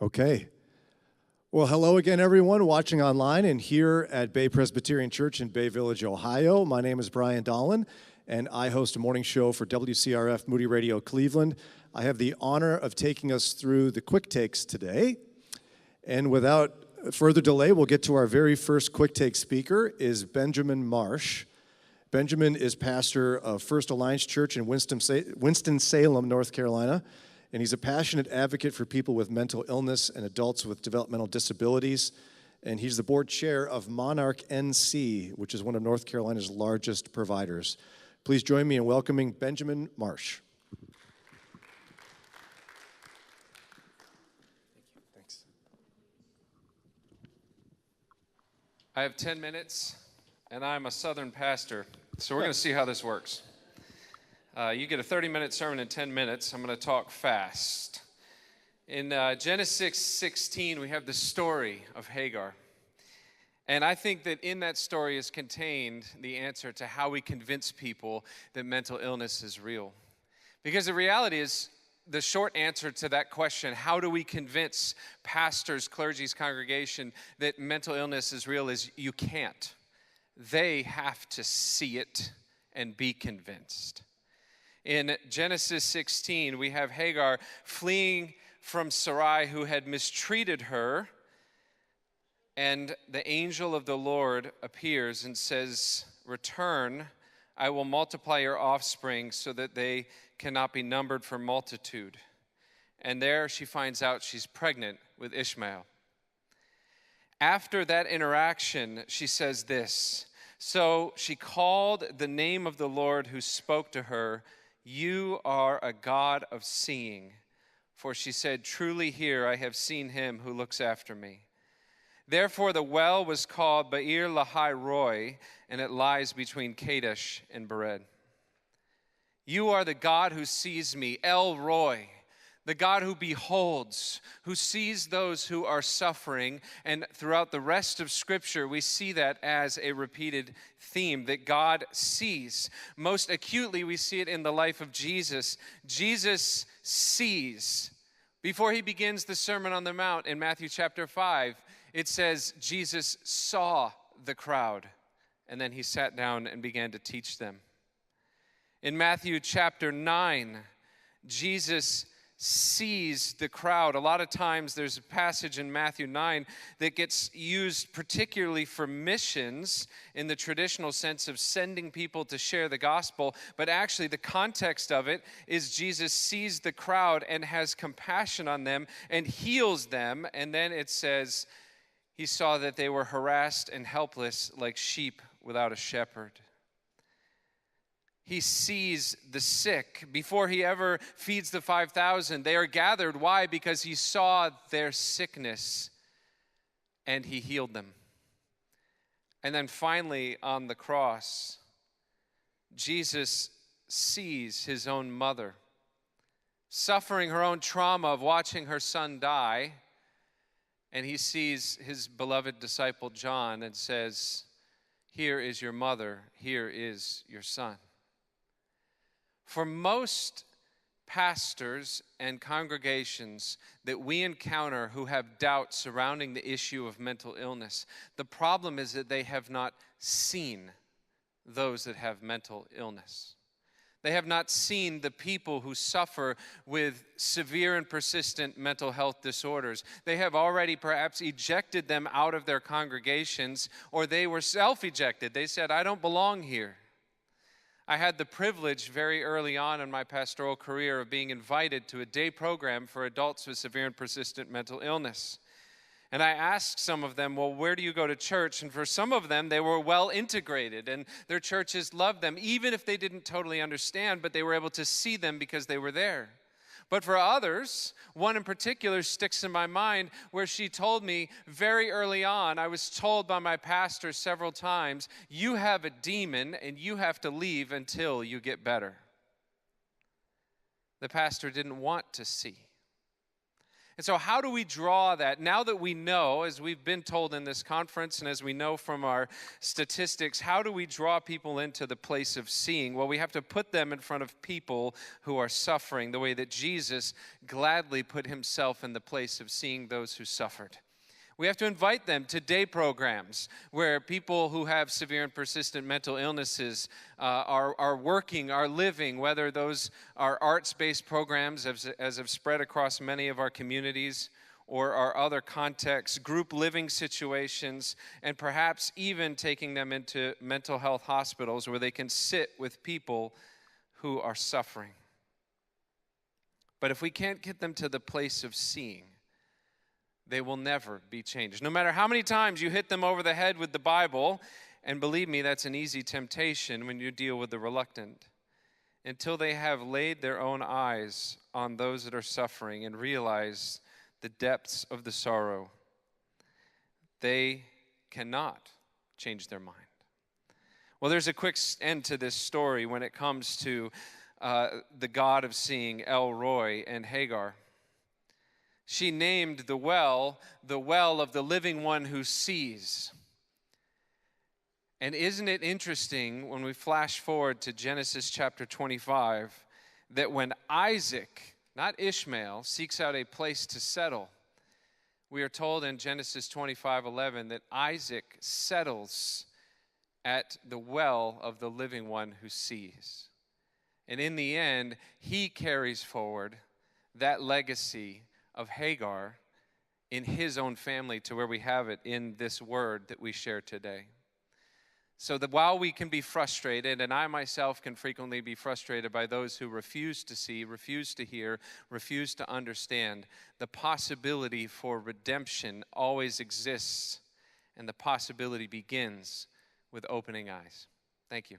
Okay. Well, hello again, everyone watching online and here at Bay Presbyterian Church in Bay Village, Ohio. My name is Brian Dolan, and I host a morning show for WCRF Moody Radio Cleveland. I have the honor of taking us through the quick takes today. And without further delay, we'll get to our very first quick take speaker is Benjamin Marsh. Benjamin is pastor of First Alliance Church in Winston-Salem, North Carolina. And he's a passionate advocate for people with mental illness and adults with developmental disabilities. And he's the board chair of Monarch NC, which is one of North Carolina's largest providers. Please join me in welcoming Benjamin Marsh. Thanks. I have 10 minutes, and I'm a Southern pastor, so we're going to see how this works. You get a 30-minute sermon in 10 minutes. I'm going to talk fast. In Genesis 16, we have the story of Hagar. And I think that in that story is contained the answer to how we convince people that mental illness is real. Because the reality is, the short answer to that question, how do we convince pastors, clergy's congregation that mental illness is real, is you can't. They have to see it and be convinced. In Genesis 16, we have Hagar fleeing from Sarai, who had mistreated her, and the angel of the Lord appears and says, "Return, I will multiply your offspring so that they cannot be numbered for multitude." And there she finds out she's pregnant with Ishmael. After that interaction, she says this, "So she called the name of the Lord who spoke to her, 'You are a God of seeing.' For she said, 'Truly here I have seen him who looks after me.' Therefore the well was called Be'er Lahai Roi, and it lies between Kadesh and Bered. You are the God who sees me, El Roi, the God who beholds, who sees those who are suffering." And throughout the rest of Scripture, we see that as a repeated theme, that God sees. Most acutely, we see it in the life of Jesus. Jesus sees. Before he begins the Sermon on the Mount in Matthew chapter 5, it says Jesus saw the crowd, and then he sat down and began to teach them. In Matthew chapter 9, Jesus sees the crowd. A lot of times there's a passage in Matthew 9 that gets used particularly for missions in the traditional sense of sending people to share the gospel, but actually the context of it is Jesus sees the crowd and has compassion on them and heals them, and then it says he saw that they were harassed and helpless like sheep without a shepherd. He sees the sick. Before he ever feeds the 5,000, they are gathered. Why? Because he saw their sickness and he healed them. And then finally on the cross, Jesus sees his own mother suffering her own trauma of watching her son die. And he sees his beloved disciple John and says, "Here is your mother, here is your son." For most pastors and congregations that we encounter who have doubt surrounding the issue of mental illness, the problem is that they have not seen those that have mental illness. They have not seen the people who suffer with severe and persistent mental health disorders. They have already perhaps ejected them out of their congregations, or they were self-ejected. They said, "I don't belong here." I had the privilege very early on in my pastoral career of being invited to a day program for adults with severe and persistent mental illness. And I asked some of them, "Well, where do you go to church?" And for some of them, they were well integrated, and their churches loved them, even if they didn't totally understand, but they were able to see them because they were there. But for others, one in particular sticks in my mind, where she told me very early on, I was told by my pastor several times, "You have a demon and you have to leave until you get better." The pastor didn't want to see. And so how do we draw that? Now that we know, as we've been told in this conference and as we know from our statistics, how do we draw people into the place of seeing? Well, we have to put them in front of people who are suffering the way that Jesus gladly put himself in the place of seeing those who suffered. We have to invite them to day programs where people who have severe and persistent mental illnesses are working, are living, whether those are arts-based programs as have spread across many of our communities, or our other contexts, group living situations, and perhaps even taking them into mental health hospitals where they can sit with people who are suffering. But if we can't get them to the place of seeing, they will never be changed. No matter how many times you hit them over the head with the Bible, and believe me, that's an easy temptation when you deal with the reluctant, until they have laid their own eyes on those that are suffering and realize the depths of the sorrow, they cannot change their mind. Well, there's a quick end to this story when it comes to the God of seeing, El Roi, and Hagar. She named the well of the living one who sees. And isn't it interesting when we flash forward to Genesis chapter 25 that when Isaac, not Ishmael, seeks out a place to settle, we are told in Genesis 25:11 that Isaac settles at the well of the living one who sees. And in the end, he carries forward that legacy of Hagar in his own family to where we have it in this word that we share today. So that while we can be frustrated, and I myself can frequently be frustrated by those who refuse to see, refuse to hear, refuse to understand, the possibility for redemption always exists, and the possibility begins with opening eyes. Thank you.